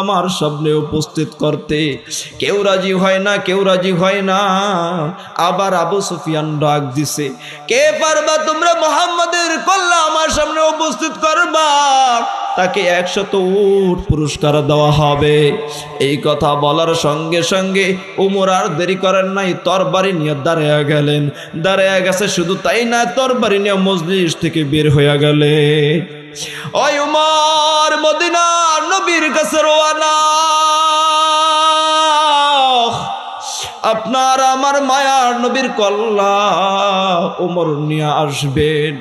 আমার সামনে উপস্থিত করতে। কেউ রাজি হয় না, কেউ রাজি হয় না। আবার আবু সুফিয়ান ডাক দিছে, কে পারবা তোমরা মুহাম্মাদের কল্লা আমার সামনে উপস্থিত করবা, তাকে 100 উট পুরস্কার দেওয়া হবে। এই কথা বলার সঙ্গে সঙ্গে উমর আর দেরি করেন নাই, তরবারি নিয়ে দাঁড়িয়ে গেলেন। দাঁড়িয়ে গেছে, শুধু তাই না, তরবারি নিয়ে মজলিস থেকে বের হয়ে গেলে। ওই উমর মদিনার নবীর কাছে রওনা। আপনার আমার মায়ার নবীর কল্লা উমর নিয়ে আসবেন,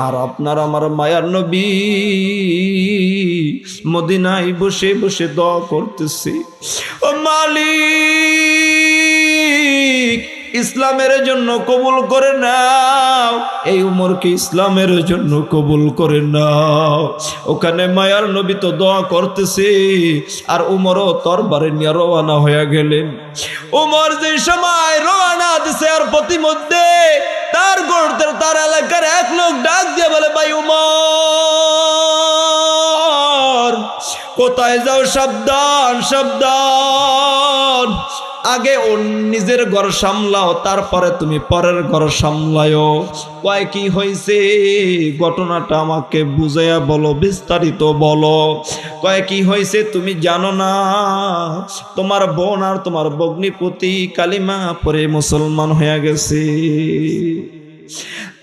আর আপনার আমার মায়ার নবী মদিনায় বসে বসে দোয়া করতেছে, ও মালিক ইসলামের জন্য কবুল করে নাও, এই উমরকে ইসলামের জন্য কবুল করে নাও। ওখানে মায়ার নবী তো দোয়া করতেছে, আর উমরও তরবারি নিয়ে রওনা হয়ে গেলেন। উমর যে সময় রওনা দিছে, আর প্রতিমধ্যে তার গোত্রের তার এলাকার এক লোক ডাক দিয়ে বলে, ভাই উমর কোথায় যাও, সাবধান সাবধান, আগে ওর নিজের ঘর সামলাও, তারপরে তুমি পরের ঘর সামলাও। কয় কি হয়েছে ঘটনাটা আমাকে বুঝাইয়া বলো, বিস্তারিত বলো। কয় কি হয়েছে তুমি জানো না, তোমার বোন আর তোমার ভগ্নিপতি কালিমা পরে মুসলমান হয়ে গেছে,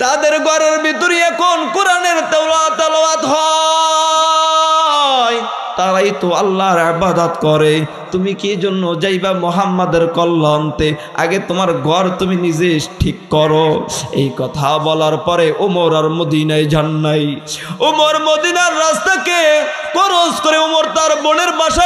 তাদের ঘরের ভিতরে এখন কোরআনের তেলাওয়াত হয়, তারাই তো আল্লাহর ইবাদত করে। তুমি কি জন্য যাইবা মুহাম্মাদের কল্যাণতে, আগে তোমার ঘর তুমি নিজে ঠিক করো। এই কথা বলার পরে ওমর আর মদিনায় যান নাই। ওমর মদিনার রাস্তাকে ক্রস করে ওমর তার বোনের বাসা